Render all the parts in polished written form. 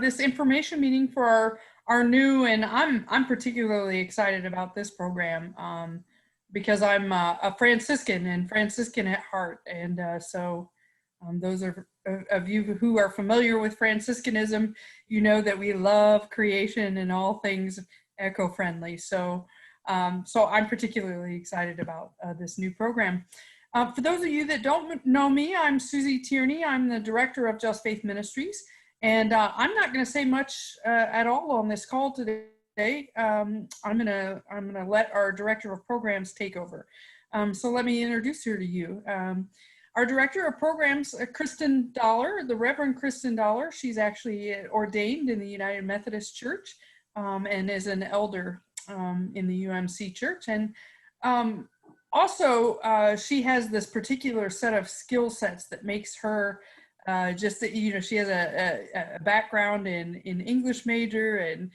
this information meeting for our new, and I'm particularly excited about this program because I'm a Franciscan and Franciscan at heart. And so those of you who are familiar with Franciscanism, you know that we love creation and all things eco-friendly. So so I'm particularly excited about this new program. For those of you that don't know me, I'm Susie Tierney. I'm the director of Just Faith Ministries, and I'm not going to say much at all on this call today. I'm gonna let our director of programs take over. So let me introduce her to you. Our director of programs, Kristin Dollar, the Reverend Kristin Dollar. She's actually ordained in the United Methodist Church and is an elder in the UMC Church, and also, she has this particular set of skill sets that makes her just, you know, she has a background in English major and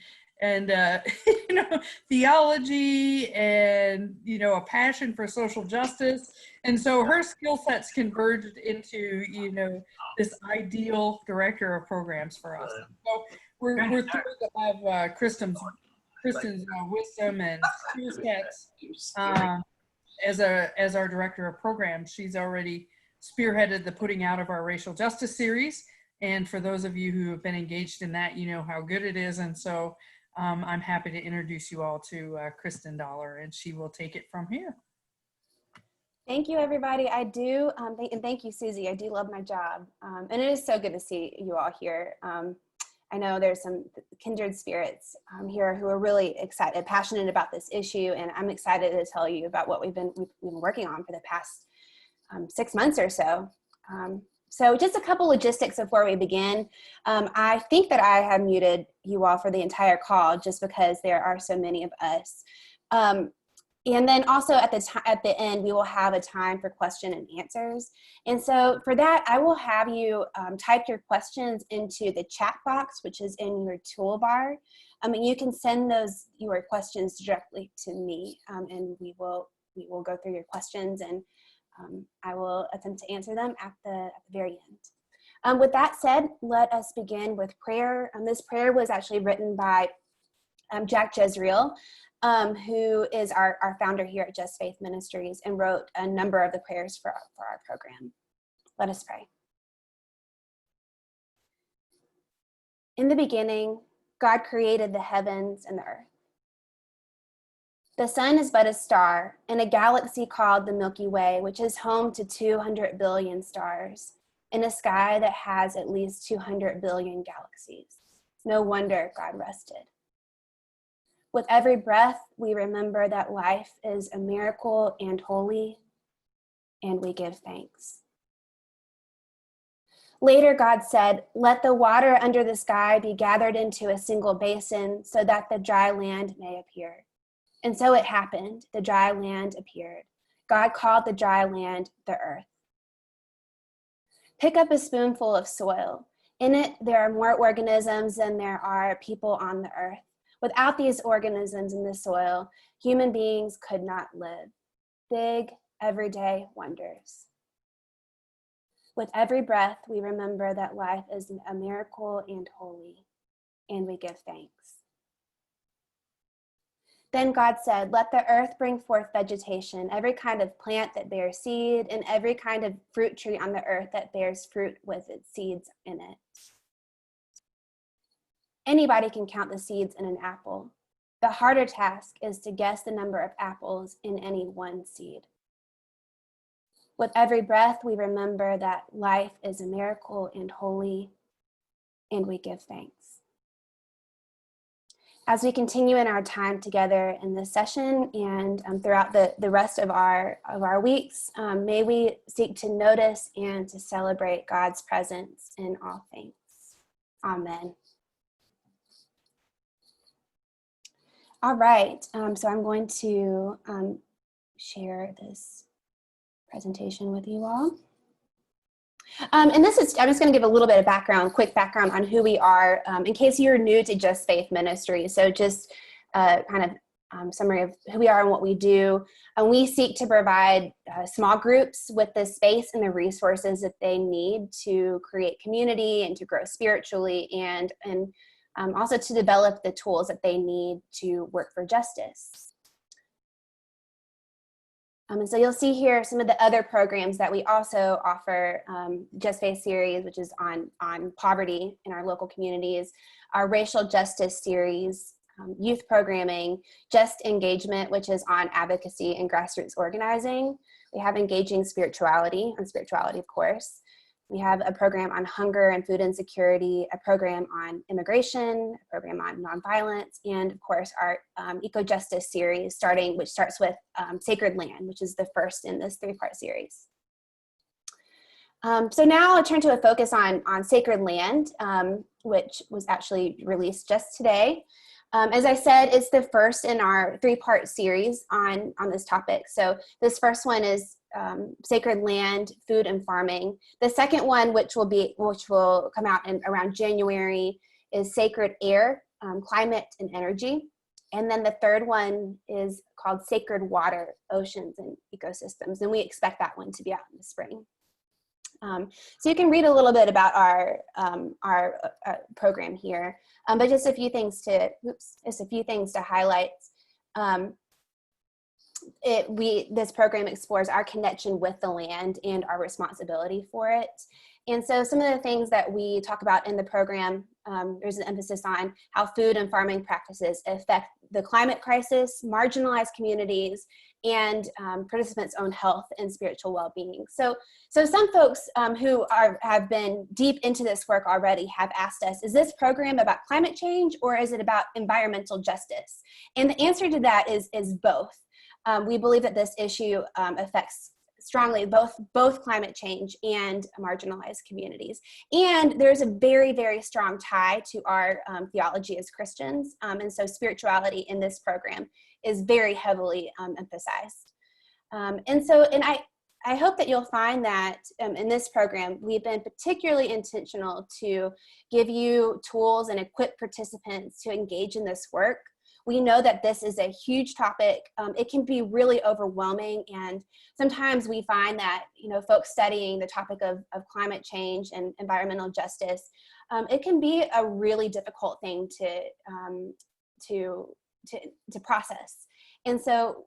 you know, theology and, you know, a passion for social justice. And so her skill sets converged into, you know, this ideal director of programs for us. So we're thrilled to have Kristin's wisdom and skill sets as our director of programs. She's already spearheaded the putting out of our racial justice series. And for those of you who have been engaged in that, you know how good it is. And so I'm happy to introduce you all to Kristin Dollar, and she will take it from here. Thank you, everybody. I do, and thank you, Susie. I do love my job. And it is so good to see you all here. I know there's some kindred spirits here who are really excited, passionate about this issue, and I'm excited to tell you about what we've been working on for the past 6 months or so. So just a couple logistics before we begin. I think that I have muted you all for the entire call just because there are so many of us. And then also at the end, we will have a time for question and answers. And so for that, I will have you type your questions into the chat box, which is in your toolbar. And you can send your questions directly to me, and we will go through your questions, and I will attempt to answer them at the very end. With that said, let us begin with prayer. This prayer was actually written by Jack Jezreel, who is our founder here at Just Faith Ministries, and wrote a number of the prayers for our program. Let us pray. In the beginning, God created the heavens and the earth. The sun is but a star in a galaxy called the Milky Way, which is home to 200 billion stars in a sky that has at least 200 billion galaxies. No wonder God rested. With every breath, we remember that life is a miracle and holy, and we give thanks. Later, God said, "Let the water under the sky be gathered into a single basin so that the dry land may appear." And so it happened. The dry land appeared. God called the dry land the earth. Pick up a spoonful of soil. In it, there are more organisms than there are people on the earth. Without these organisms in the soil, human beings could not live. Big, everyday wonders. With every breath, we remember that life is a miracle and holy, and we give thanks. Then God said, "Let the earth bring forth vegetation, every kind of plant that bears seed, and every kind of fruit tree on the earth that bears fruit with its seeds in it." Anybody can count the seeds in an apple. The harder task is to guess the number of apples in any one seed. With every breath, we remember that life is a miracle and holy, and we give thanks. As we continue in our time together in this session and throughout the rest of our weeks, may we seek to notice and to celebrate God's presence in all things. Amen. All right, so I'm going to share this presentation with you all. And this is, I'm just going to give a little bit of quick background on who we are, in case you're new to Just Faith Ministry. So just kind of summary of who we are and what we do. And we seek to provide small groups with the space and the resources that they need to create community and to grow spiritually, and also to develop the tools that they need to work for justice. And so you'll see here some of the other programs that we also offer: Just Face series, which is on poverty in our local communities, our racial justice series, youth programming, Just Engagement, which is on advocacy and grassroots organizing. We have Engaging Spirituality, on spirituality, of course. We have a program on hunger and food insecurity, a program on immigration, a program on nonviolence, and of course our eco-justice series, which starts with Sacred Land, which is the first in this 3-part series. So now I'll turn to a focus on Sacred Land, which was actually released just today. As I said, it's the first in our 3-part series on this topic. So this first one is Sacred Land, Food and Farming. The second one, which will come out in around January, is Sacred Air, Climate and Energy. And then the third one is called Sacred Water, Oceans and Ecosystems. And we expect that one to be out in the spring. So you can read a little bit about our program here, but just a few things to highlight. This program explores our connection with the land and our responsibility for it. And so some of the things that we talk about in the program, there's an emphasis on how food and farming practices affect the climate crisis, marginalized communities, and participants' own health and spiritual well-being. So some folks who have been deep into this work already have asked us, is this program about climate change or is it about environmental justice? And the answer to that is both. We believe that this issue affects strongly both climate change and marginalized communities. And there's a very, very strong tie to our theology as Christians. And so spirituality in this program is very heavily emphasized. And I hope that you'll find that in this program, we've been particularly intentional to give you tools and equip participants to engage in this work. We know that this is a huge topic. It can be really overwhelming, and sometimes we find that folks studying the topic of climate change and environmental justice, it can be a really difficult thing to process. And so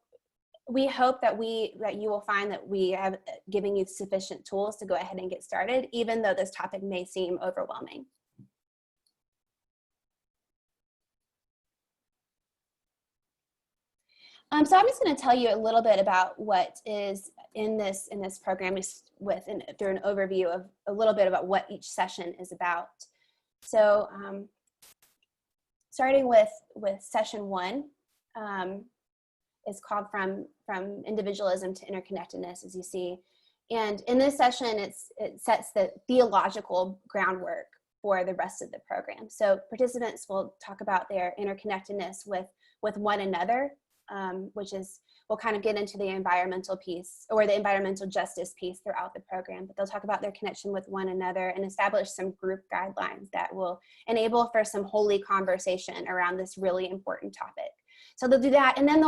we hope that you will find that we have given you sufficient tools to go ahead and get started, even though this topic may seem overwhelming. So I'm just going to tell you a little bit about what is in this program, just through an overview of a little bit about what each session is about. So starting with session 1, is called From Individualism to Interconnectedness, as you see. And in this session, it sets the theological groundwork for the rest of the program. So participants will talk about their interconnectedness with one another, we'll kind of get into the environmental piece or the environmental justice piece throughout the program, but they'll talk about their connection with one another and establish some group guidelines that will enable for some holy conversation around this really important topic. So they'll do that, and then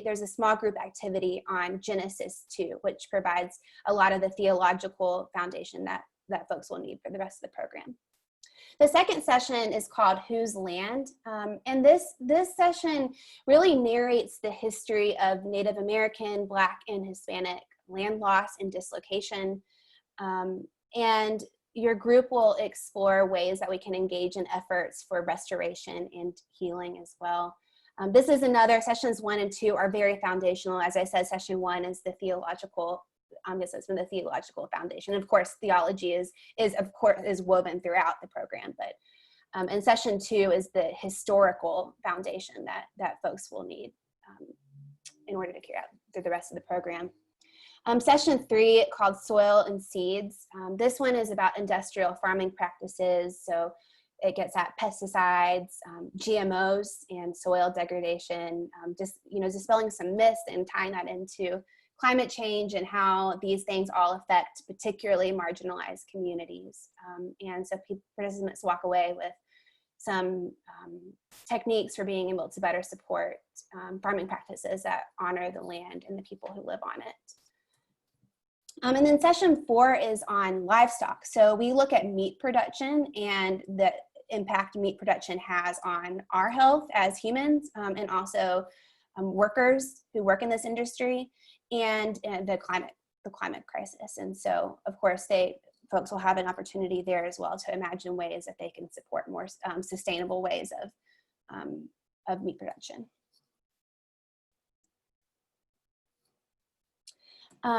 there's a small group activity on Genesis 2, which provides a lot of the theological foundation that folks will need for the rest of the program. The second session is called Whose Land? And this session really narrates the history of Native American, Black, and Hispanic land loss and dislocation. And your group will explore ways that we can engage in efforts for restoration and healing as well. This is sessions 1 and 2 are very foundational. As I said, session 1 is the theological foundation. Of course, theology is woven throughout the program, but and session 2 is the historical foundation that folks will need in order to carry out through the rest of the program. Session 3, called Soil and Seeds. This one is about industrial farming practices. So it gets at pesticides, GMOs, and soil degradation, dispelling some myths and tying that into climate change and how these things all affect particularly marginalized communities. And so participants walk away with some techniques for being able to better support farming practices that honor the land and the people who live on it. And then session 4 is on livestock. So we look at meat production and the impact meat production has on our health as humans, and also workers who work in this industry, and the climate crisis. And so, of course, folks will have an opportunity there as well to imagine ways that they can support more sustainable ways of meat production.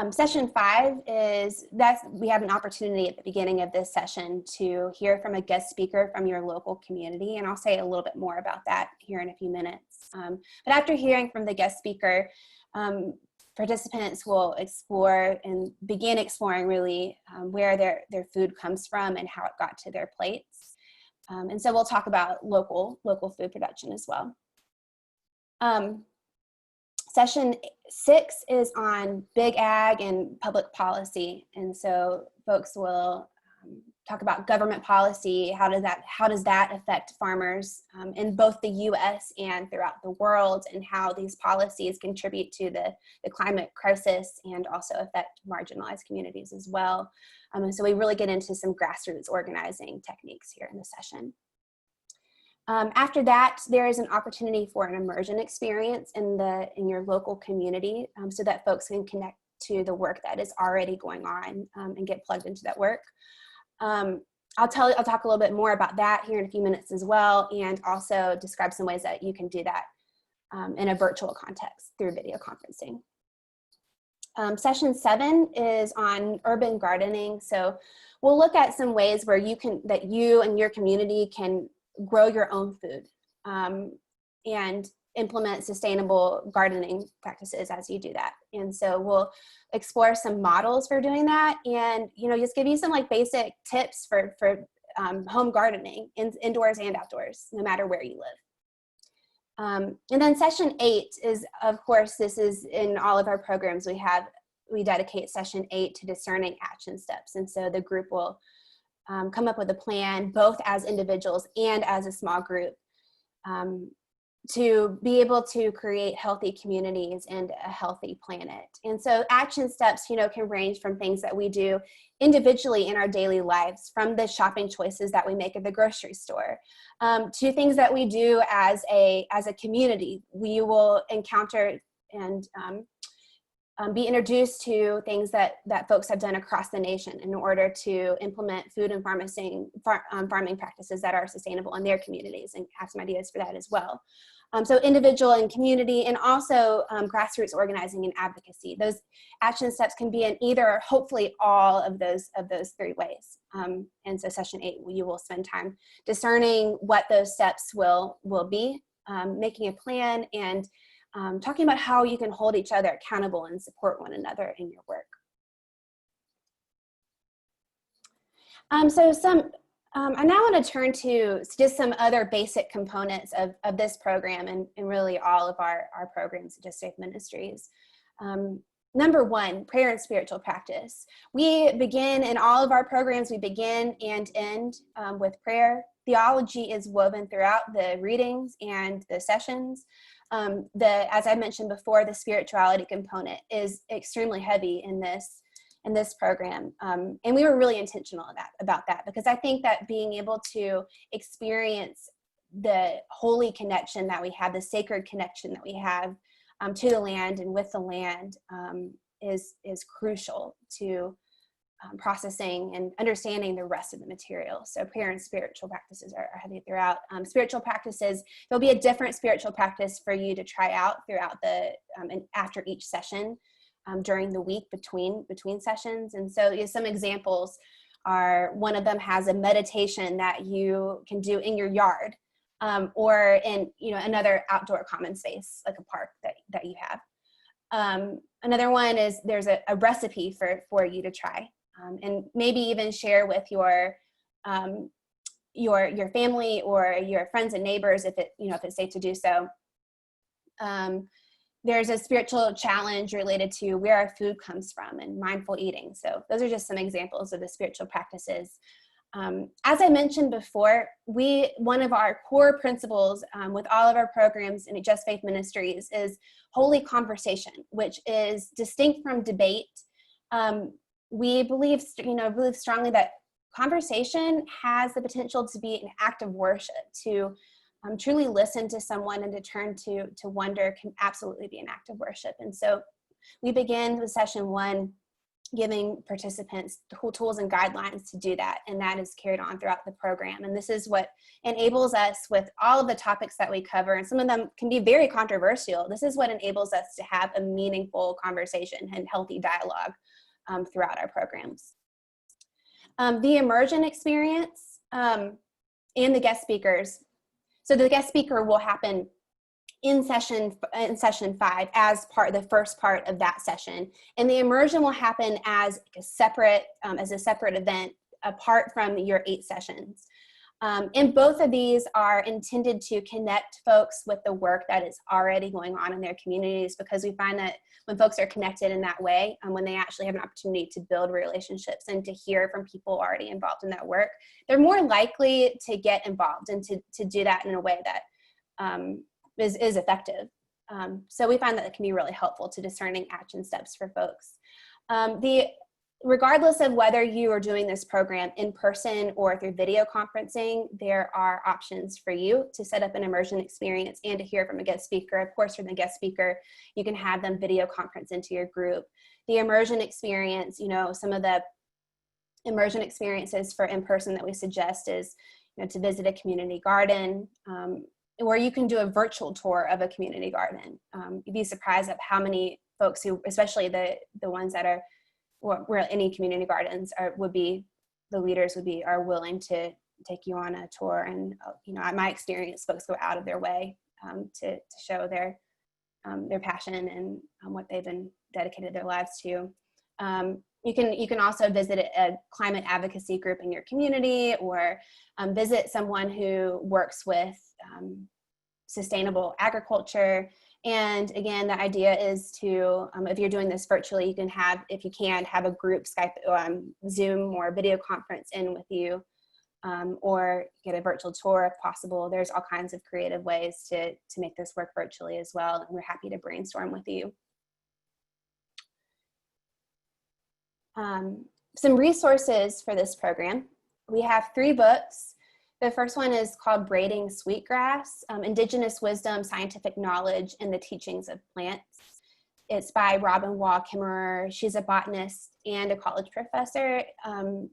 Session 5 is we have an opportunity at the beginning of this session to hear from a guest speaker from your local community, and I'll say a little bit more about that here in a few minutes. But after hearing from the guest speaker, participants will explore and begin exploring really where their food comes from and how it got to their plates. And so we'll talk about local food production as well. Session 6 is on big ag and public policy. And so folks will talk about government policy. How does that affect farmers in both the US and throughout the world, and how these policies contribute to the climate crisis and also affect marginalized communities as well. And so we really get into some grassroots organizing techniques here in the session. After that, there is an opportunity for an immersion experience in your local community, so that folks can connect to the work that is already going on and get plugged into that work. I'll talk a little bit more about that here in a few minutes as well, and also describe some ways that you can do that in a virtual context through video conferencing. Session 7 is on urban gardening. So we'll look at some ways where that you and your community can grow your own food and implement sustainable gardening practices as you do that. And so we'll explore some models for doing that, and just give you some basic tips for home gardening indoors and outdoors, no matter where you live. And then session 8 is, of course, this is in all of our programs, we dedicate session 8 to discerning action steps. And so the group will come up with a plan, both as individuals and as a small group, to be able to create healthy communities and a healthy planet. And so action steps, can range from things that we do individually in our daily lives, from the shopping choices that we make at the grocery store, to things that we do as a community. We will encounter and be introduced to things that folks have done across the nation in order to implement food and farming practices that are sustainable in their communities, and have some ideas for that as well. So individual and community, and also grassroots organizing and advocacy. Those action steps can be in either, or hopefully all of those 3 ways. And so session 8, you will spend time discerning what those steps will be, making a plan, and talking about how you can hold each other accountable and support one another in your work. I now want to turn to just some other basic components of this program, and really all of our programs at Just Faith Ministries. Number 1, prayer and spiritual practice. We begin in all of our programs, we begin and end with prayer. Theology is woven throughout the readings and the sessions. As I mentioned before, the spirituality component is extremely heavy in this program. And we were really intentional about that, because I think that being able to experience the holy connection that we have, the sacred connection that we have to the land and with the land is crucial to processing and understanding the rest of the material. So prayer and spiritual practices are heavy throughout. Spiritual practices, there'll be a different spiritual practice for you to try out throughout and after each session during the week between sessions. And so some examples are, one of them has a meditation that you can do in your yard, or in another outdoor common space like a park that you have. Another one is there's a recipe for you to try. And maybe even share with your family or your friends and neighbors if it's safe to do so. There's a spiritual challenge related to where our food comes from and mindful eating. So those are just some examples of the spiritual practices As I mentioned before, one of our core principles with all of our programs in Just Faith Ministries is holy conversation, which is distinct from debate. We believe strongly that conversation has the potential to be an act of worship. To truly listen to someone and to turn to wonder can absolutely be an act of worship. And so we begin with session 1 giving participants the tools and guidelines to do that, and that is carried on throughout the program. And this is what enables us with all of the topics that we cover, and some of them can be very controversial. This is what enables us to have a meaningful conversation and healthy dialogue throughout our programs. The Immersion Experience and the guest speakers. So the guest speaker will happen in session 5 as the first part of that session, and the immersion will happen as a separate event apart from your 8 sessions. And both of these are intended to connect folks with the work that is already going on in their communities, because we find that when folks are connected in that way, when they actually have an opportunity to build relationships and to hear from people already involved in that work, they're more likely to get involved and to do that in a way that is effective. So we find that it can be really helpful to discerning action steps for folks. Regardless of whether you are doing this program in person or through video conferencing, there are options for you to set up an immersion experience and to hear from a guest speaker. Of course, from the guest speaker, you can have them video conference into your group. The immersion experience, some of the immersion experiences for in-person that we suggest is, to visit a community garden, or you can do a virtual tour of a community garden. You'd be surprised at how many folks who, especially the ones that are, where any community gardens are willing to take you on a tour. And my experience, folks go out of their way to show their passion and what they've been dedicated their lives to. You can also visit a climate advocacy group in your community, or visit someone who works with sustainable agriculture. And again, the idea is to, if you're doing this virtually, you can have a group Skype, Zoom or video conference in with you, or get a virtual tour if possible. There's all kinds of creative ways to make this work virtually as well, and we're happy to brainstorm with you. Some resources for this program. We have 3 books. The first one is called Braiding Sweetgrass, Indigenous Wisdom, Scientific Knowledge, and the Teachings of Plants. It's by Robin Wall Kimmerer. She's a botanist and a college professor, and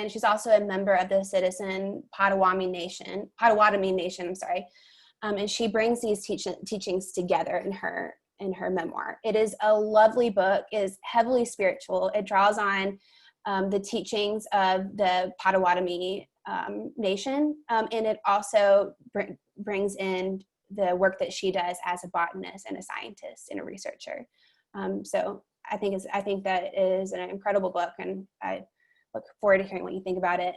she's also a member of the Citizen Potawatomi Nation, and she brings these teachings together in her memoir. It is a lovely book. It is heavily spiritual. It draws on the teachings of the Potawatomi Nation, and it also brings in the work that she does as a botanist and a scientist and a researcher. So I think that is an incredible book, and I look forward to hearing what you think about it.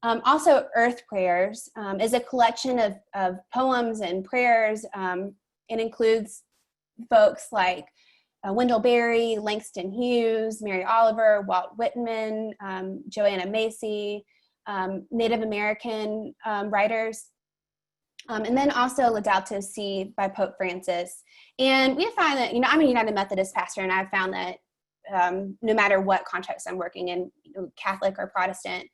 Also, Earth Prayers is a collection of poems and prayers. It includes folks like Wendell Berry, Langston Hughes, Mary Oliver, Walt Whitman, Joanna Macy, Native American writers, and then also Laudato Si by Pope Francis. And we find that, I'm a United Methodist pastor, and I've found that no matter what context I'm working in, Catholic or Protestant,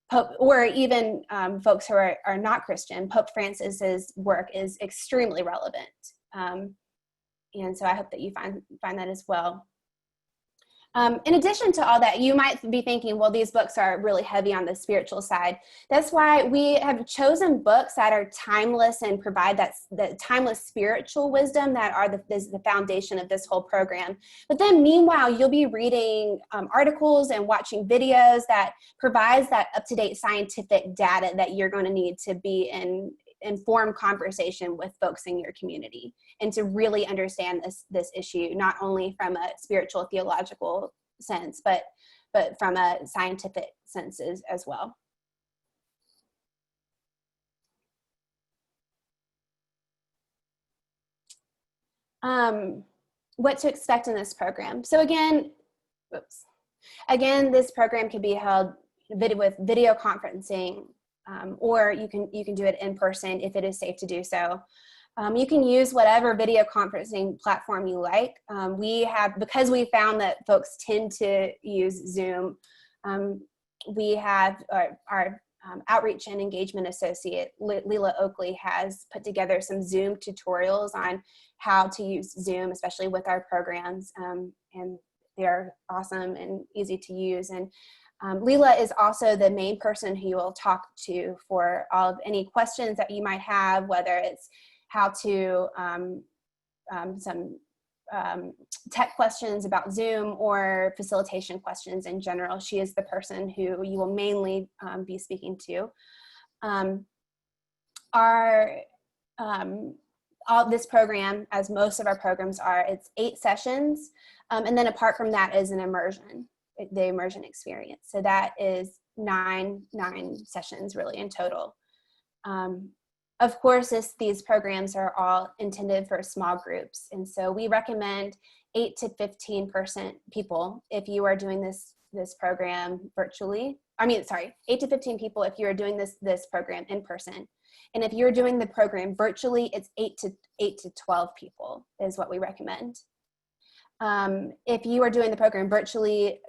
Pope, or even folks who are not Christian, Pope Francis's work is extremely relevant. And so I hope that you find that as well. In addition to all that, you might be thinking, well, these books are really heavy on the spiritual side. That's why we have chosen books that are timeless and provide that timeless spiritual wisdom that are the foundation of this whole program. But then meanwhile, you'll be reading articles and watching videos that provides that up-to-date scientific data that you're going to need to be in informed conversation with folks in your community, and to really understand this issue, not only from a spiritual theological sense, but from a scientific sense as well. What to expect in this program. So again, this program could be held with video conferencing, or you can do it in person if it is safe to do so. You can use whatever video conferencing platform you like. Because we found that folks tend to use Zoom, we have our outreach and engagement associate, Leela Oakley, has put together some Zoom tutorials on how to use Zoom, especially with our programs, and they're awesome and easy to use. And Leela is also the main person who you will talk to for all of any questions that you might have, whether it's how to some tech questions about Zoom or facilitation questions in general. She is the person who you will mainly be speaking to. This program, as most of our programs are, it's 8 sessions, and then apart from that is an immersion, the Immersion Experience. So that is nine sessions really in total. Of course, these programs are all intended for small groups, and so we recommend 8 to 15% people if you are doing this program virtually. 8 to 15 people if you are doing this program in person. And if you're doing the program virtually, it's 8 to 12 people is what we recommend. If you are doing the program virtually,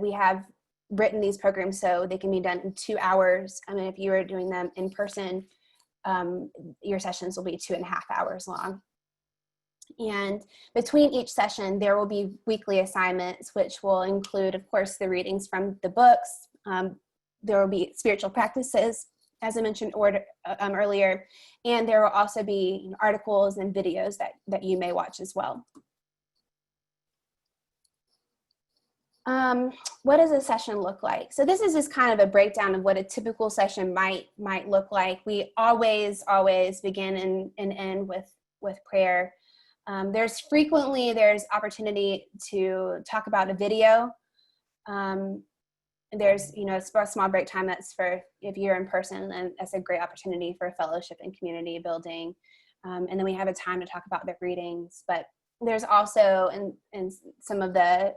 we have written these programs so they can be done in 2 hours. I mean, if you are doing them in person, your sessions will be 2.5 hours long. And between each session, there will be weekly assignments, which will include, of course, the readings from the books. There will be spiritual practices, as I mentioned earlier, and there will also be articles and videos that you may watch as well. What does a session look like? So this is just kind of a breakdown of what a typical session might look like. We always begin and end with prayer. There's opportunity to talk about a video. There's a small break time that's for if you're in person, and that's a great opportunity for fellowship and community building. And then we have a time to talk about the readings, but there's also, in some of the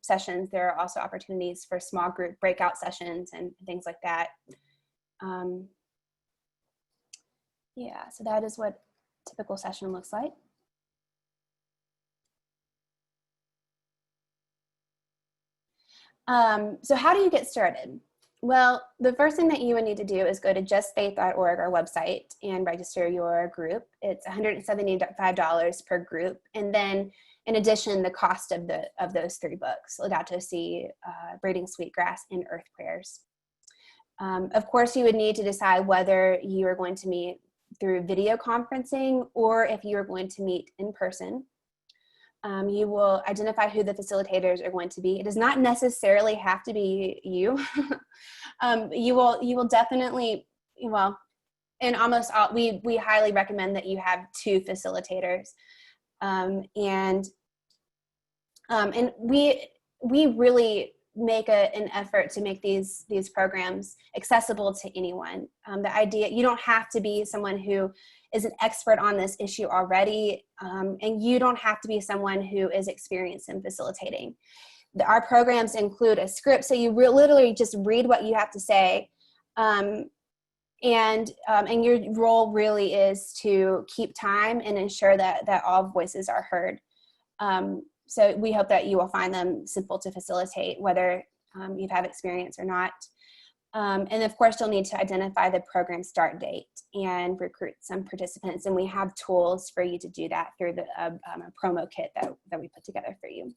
sessions, there are also opportunities for small group breakout sessions and things like that. Yeah, so that is what a typical session looks like. So how do you get started? Well, the first thing that you would need to do is go to justfaith.org, our website, and register your group. It's $175 per group. And then in addition, the cost of those 3 books, Laudato Si, Braiding Sweetgrass, and Earth Prayers. Of course, you would need to decide whether you are going to meet through video conferencing or if you are going to meet in person. You will identify who the facilitators are going to be. It does not necessarily have to be you. You will definitely, in almost all, we highly recommend that you have 2 facilitators. And we really make an effort to make these programs accessible to anyone. The idea, you don't have to be someone who is an expert on this issue already, and you don't have to be someone who is experienced in facilitating. Our programs include a script, so you literally just read what you have to say, and your role really is to keep time and ensure that all voices are heard. So we hope that you will find them simple to facilitate, whether you've had experience or not. And of course, you'll need to identify the program start date and recruit some participants. And we have tools for you to do that through a promo kit that we put together for you.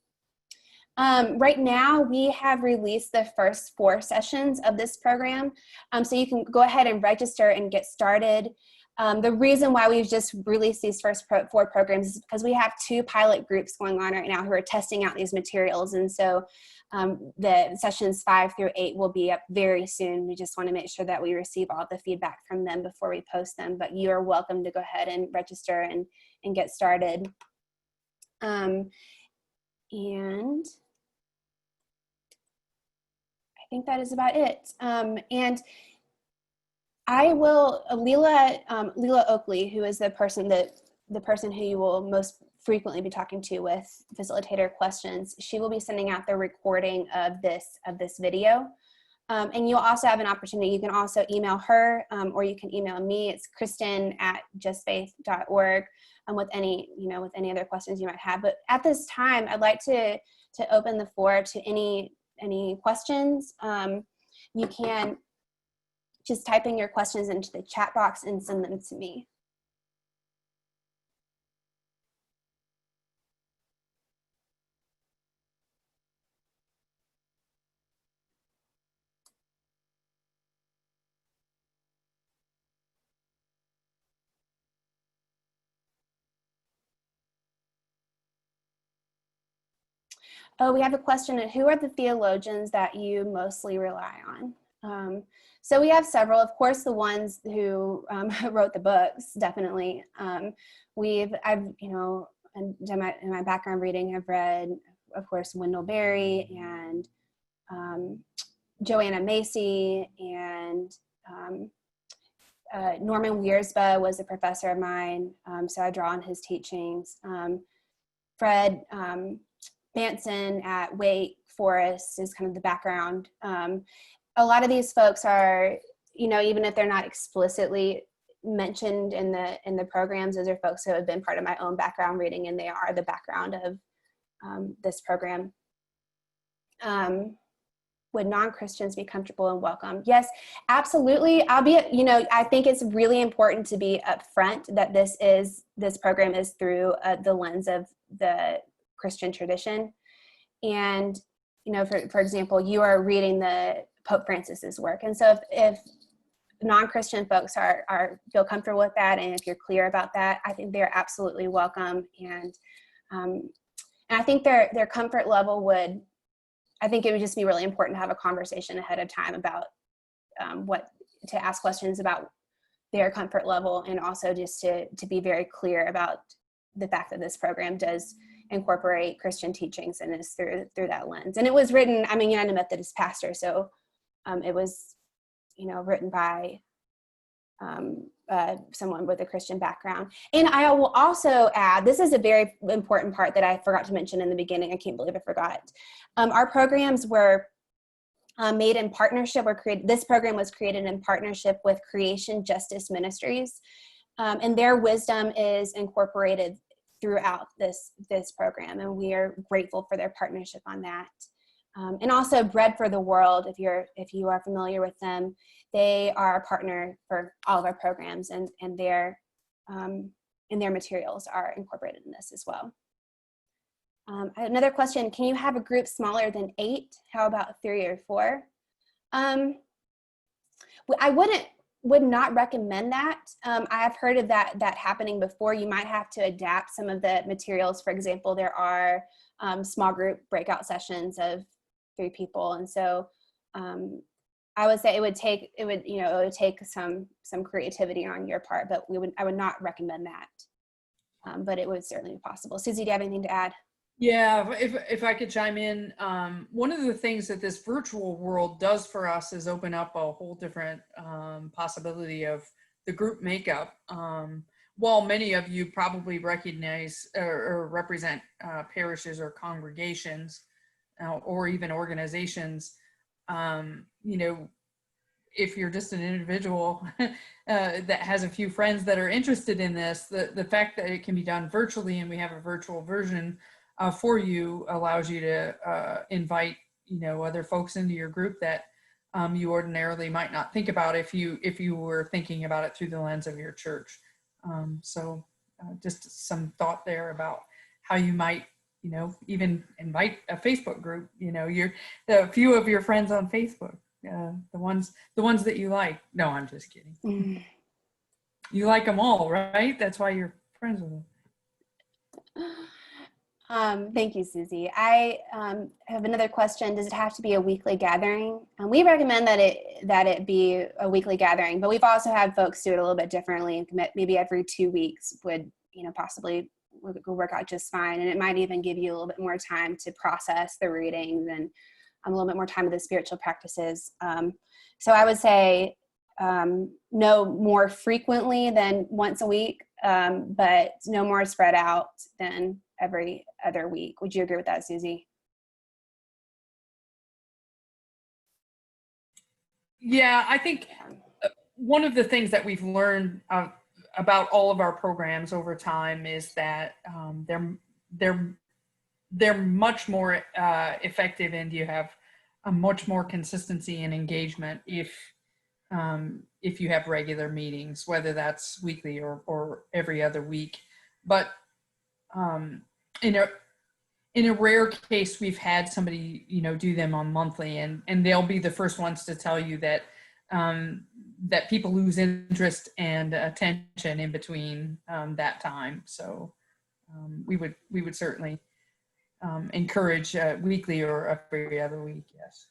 Right now, we have released the first 4 sessions of this program. So you can go ahead and register and get started. The reason why we've just released these first 4 programs is because we have 2 pilot groups going on right now who are testing out these materials. And so the sessions 5 through 8 will be up very soon. We just want to make sure that we receive all the feedback from them before we post them, but you are welcome to go ahead and register and get started. And I think that is about it. And I will, Leela Oakley, who is the person who you will most frequently be talking to with facilitator questions, she will be sending out the recording of this video. And you'll also have an opportunity. You can also email her, or you can email me. It's Kristin@justfaith.org, with any, with any other questions you might have. But at this time, I'd like to open the floor to any questions. You can just type in your questions into the chat box and send them to me. Oh, we have a question. Who are the theologians that you mostly rely on? So we have several, of course, the ones who wrote the books, definitely. In my background reading, I've read, of course, Wendell Berry and Joanna Macy, and Norman Wiersbe was a professor of mine, so I draw on his teachings. Fred Manson at Wake Forest is kind of the background. A lot of these folks are, even if they're not explicitly mentioned in the programs, those are folks who have been part of my own background reading, and they are the background of this program. Would non-Christians be comfortable and welcome? Yes, absolutely. I think it's really important to be upfront that this program is through the lens of the Christian tradition. And, for example, you are reading the Pope Francis's work. And so if non-Christian folks feel comfortable with that, and if you're clear about that, I think they're absolutely welcome. And I think their comfort level I think it would just be really important to have a conversation ahead of time about to ask questions about their comfort level, and also just to be very clear about the fact that this program does incorporate Christian teachings and is through that lens. And it was written, I'm a United Methodist pastor, so it was, written by someone with a Christian background. And I will also add, this is a very important part that I forgot to mention in the beginning. I can't believe I forgot. Our programs were made in partnership, this program was created in partnership with Creation Justice Ministries, and their wisdom is incorporated throughout this program, and we are grateful for their partnership on that. And also Bread for the World, if you are familiar with them, they are a partner for all of our programs, and their materials are incorporated in this as well. Another question, can you have a group smaller than 8? How about 3 or 4? I would not recommend that. I have heard of that happening before. You might have to adapt some of the materials. For example, there are small group breakout sessions of 3 people, and so I would say it would take some creativity on your part, but I would not recommend that. But it would certainly be possible. Susie, do you have anything to add? Yeah, if I could chime in, one of the things that this virtual world does for us is open up a whole different possibility of the group makeup. While many of you probably recognize or represent parishes or congregations or even organizations, if you're just an individual that has a few friends that are interested in this, the fact that it can be done virtually, and we have a virtual version for you, allows you to invite other folks into your group that you ordinarily might not think about if you were thinking about it through the lens of your church. So just some thought there about how you might even invite a Facebook group, a few of your friends on Facebook, the ones that you like. No, I'm just kidding. You like them all, right? That's why you're friends with them. Thank you, Susie. I have another question. Does it have to be a weekly gathering? We recommend that it be a weekly gathering, but we've also had folks do it a little bit differently. Maybe every 2 weeks would, possibly work out just fine. And it might even give you a little bit more time to process the readings and a little bit more time with the spiritual practices. So I would say no more frequently than once a week, but no more spread out than every other week. Would you agree with that, Susie? Yeah, I think one of the things that we've learned about all of our programs over time is that they're much more effective, and you have a much more consistency and engagement if you have regular meetings, whether that's weekly or every other week. But um, in a rare case, we've had somebody, do them on monthly, and they'll be the first ones to tell you that that people lose interest and attention in between that time. So we would certainly encourage weekly or every other week. Yes.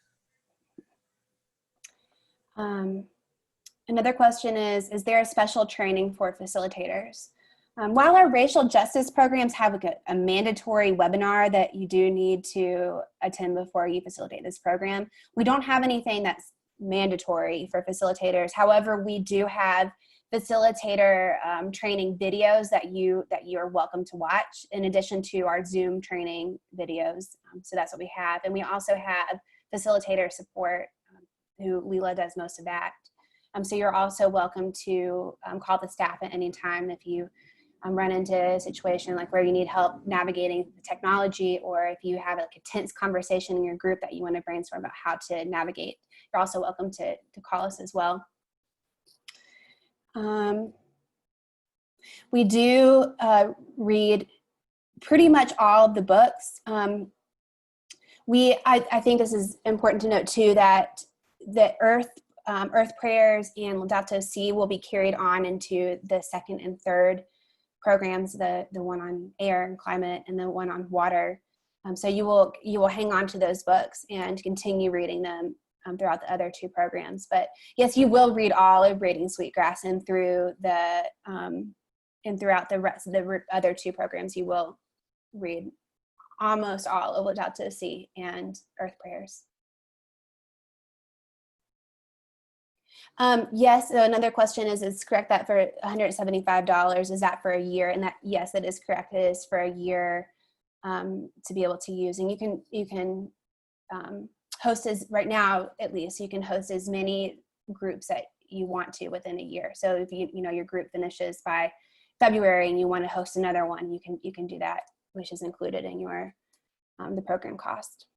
Another question is there a special training for facilitators? While our racial justice programs have a mandatory webinar that you do need to attend before you facilitate this program, we don't have anything that's mandatory for facilitators. However, we do have facilitator training videos that you are welcome to watch in addition to our Zoom training videos. So that's what we have. And we also have facilitator support, who Leela does most of that. So you're also welcome to call the staff at any time if you run into a situation like where you need help navigating the technology, or if you have like a tense conversation in your group that you want to brainstorm about how to navigate. You're also welcome to call us as well. We do read pretty much all of the books. I think this is important to note too, that the Earth Prayers and Laudato Si will be carried on into the second and third programs, the one on air and climate and the one on water. So you will hang on to those books and continue reading them throughout the other two programs. But yes, you will read all of Braiding Sweetgrass, and throughout the rest of the other two programs, you will read almost all of Laudato Si and Earth Prayers. Yes, so another question is correct that for $175, is that for a year? And that, yes, it is correct. It is for a year to be able to use. And you can host right now, at least, you can host as many groups that you want to within a year. So if your group finishes by February and you want to host another one, you can do that, which is included in your the program cost.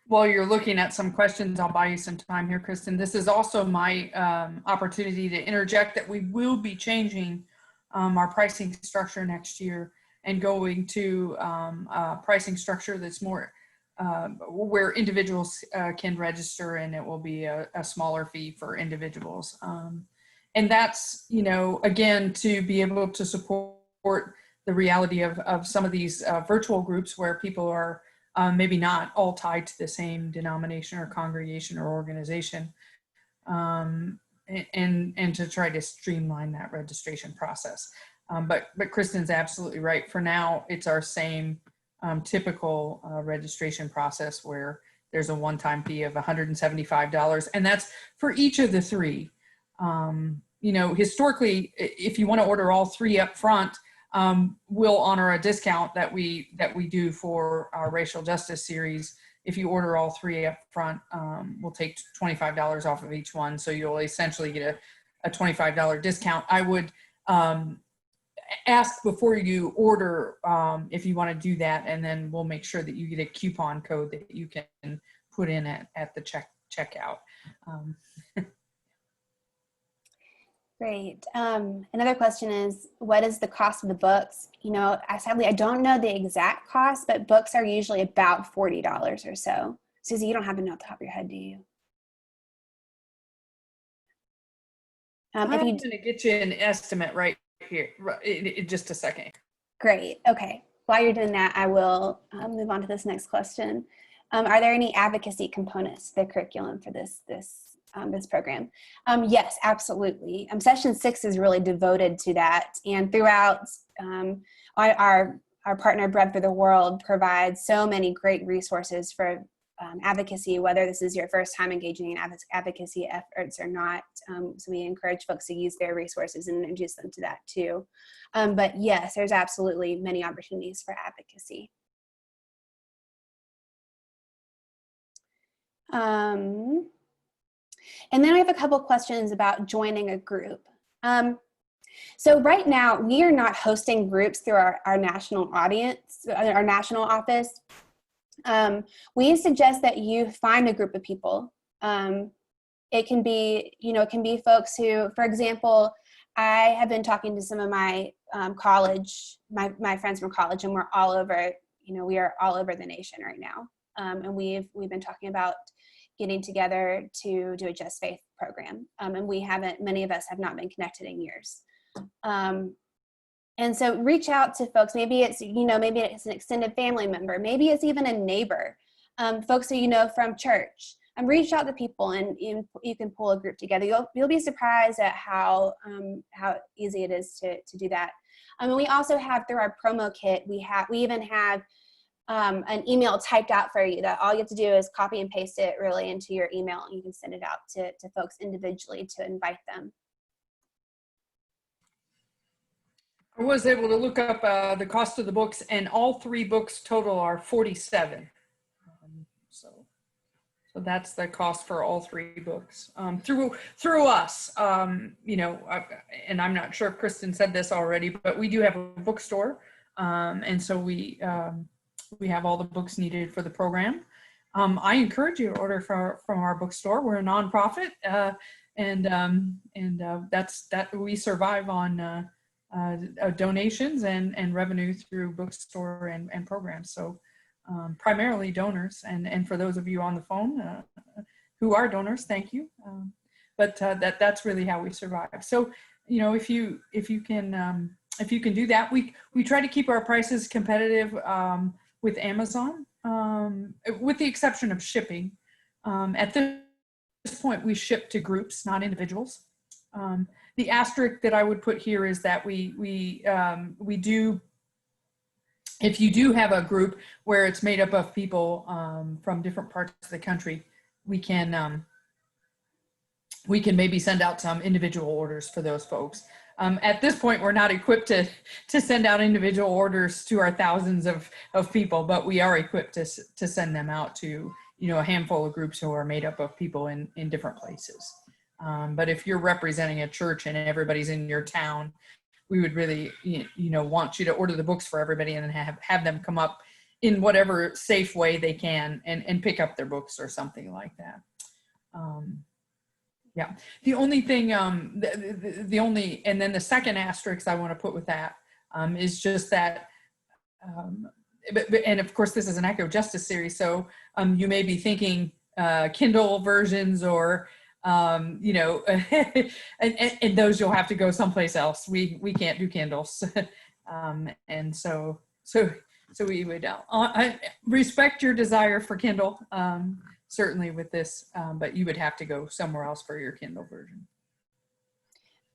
While you're looking at some questions, I'll buy you some time here, Kristin. This is also my opportunity to interject that we will be changing our pricing structure next year and going to a pricing structure that's more where individuals can register, and it will be a smaller fee for individuals. And that's, again, to be able to support the reality of some of these virtual groups where people are maybe not all tied to the same denomination or congregation or organization, and to try to streamline that registration process. But Kristin's absolutely right. For now, it's our same typical registration process where there's a one-time fee of $175, and that's for each of the three. Historically, if you want to order all three up front, we'll honor a discount that we do for our racial justice series. If you order all three up front, we'll take $25 off of each one. So you'll essentially get a $25 discount. I would ask before you order if you want to do that, and then we'll make sure that you get a coupon code that you can put in at the checkout. Great. Another question is, what is the cost of the books? Sadly, I don't know the exact cost, but books are usually about $40 or so. Susie, you don't happen to know off the top of your head, do you? I'm going to get you an estimate right here in just a second. Great. Okay. While you're doing that, I will move on to this next question. Are there any advocacy components to the curriculum for this program? Yes, absolutely. Session 6 is really devoted to that, and throughout our partner Bread for the World provides so many great resources for advocacy, whether this is your first time engaging in advocacy efforts or not. So we encourage folks to use their resources and introduce them to that too. But yes, there's absolutely many opportunities for advocacy. And then I have a couple questions about joining a group. So right now, we are not hosting groups through our national audience, our national office. We suggest that you find a group of people. It can be, it can be folks who, for example, I have been talking to some of my college, my friends from college, and we're all over, we are all over the nation right now. And we've been talking about getting together to do a Just Faith program. And many of us have not been connected in years. And so reach out to folks. Maybe it's, maybe it's an extended family member. Maybe it's even a neighbor, folks who you know from church. Reach out to people, and you can pull a group together. You'll be surprised at how easy it is to do that. And we also have, through our promo kit, we even have an email typed out for you that all you have to do is copy and paste it really into your email, and you can send it out to folks individually to invite them. I was able to look up the cost of the books, and all 3 books total are $47. So that's the cost for all 3 books through us. And I'm not sure if Kristin said this already, but we do have a bookstore, and so we have all the books needed for the program. I encourage you to order from our bookstore. We're a nonprofit, and that's we survive on donations and revenue through bookstore and programs. So. Primarily donors, and for those of you on the phone who are donors, thank you. But that's really how we survive. So, if you can do that, we try to keep our prices competitive with Amazon, with the exception of shipping. At this point, we ship to groups, not individuals. The asterisk that I would put here is that we do. If you do have a group where it's made up of people from different parts of the country, we can maybe send out some individual orders for those folks. At this point, we're not equipped to send out individual orders to our thousands of people, but we are equipped to send them out to a handful of groups who are made up of people in different places. But if you're representing a church and everybody's in your town, we would really, want you to order the books for everybody and then have them come up in whatever safe way they can and pick up their books or something like that. Yeah. The only thing, and then the second asterisk I want to put with that is just that, and of course this is an Echo Justice series, so you may be thinking Kindle versions or and those you'll have to go someplace else. We can't do Kindles, and so we would respect your desire for Kindle, certainly with this, but you would have to go somewhere else for your Kindle version.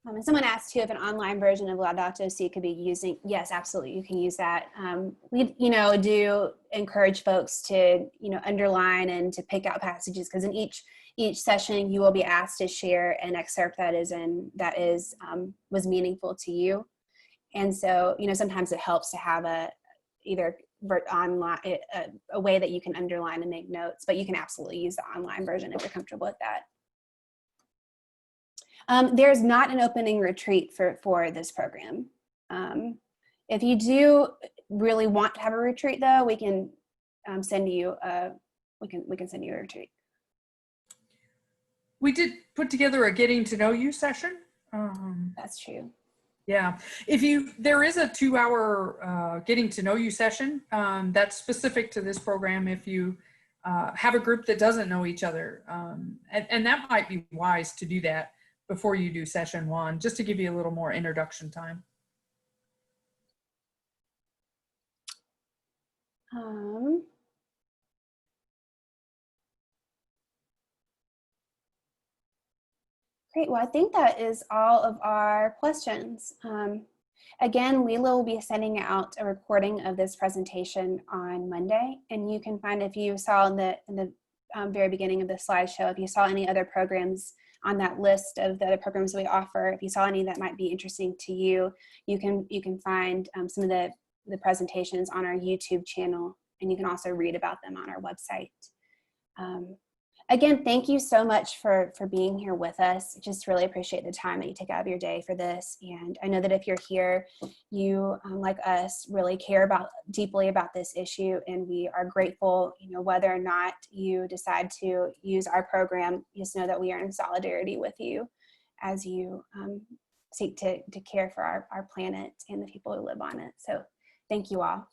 And someone asked too if an online version of Laudato Si could be using. Yes, absolutely, you can use that. We do encourage folks to underline and to pick out passages, because in each session you will be asked to share an excerpt that was meaningful to you. And so sometimes it helps to have either online a way that you can underline and make notes, but you can absolutely use the online version if you're comfortable with that. There's not an opening retreat for this program. If you do really want to have a retreat, though, we can send you a retreat. We did put together a getting to know you session. That's true. Yeah, there is a 2-hour getting to know you session that's specific to this program. If you have a group that doesn't know each other, and that might be wise to do that before you do session 1, just to give you a little more introduction time. Great. Well, I think that is all of our questions. Again, Leela will be sending out a recording of this presentation on Monday, and you can find, if you saw in the very beginning of the slideshow, if you saw any other programs on that list of the other programs we offer, if you saw any that might be interesting to you, you can find some of the presentations on our YouTube channel, and you can also read about them on our website. Again, thank you so much for being here with us. Just really appreciate the time that you take out of your day for this. And I know that if you're here, you, like us, really care deeply about this issue, and we are grateful, whether or not you decide to use our program. Just know that we are in solidarity with you as you seek to care for our planet and the people who live on it. So thank you all.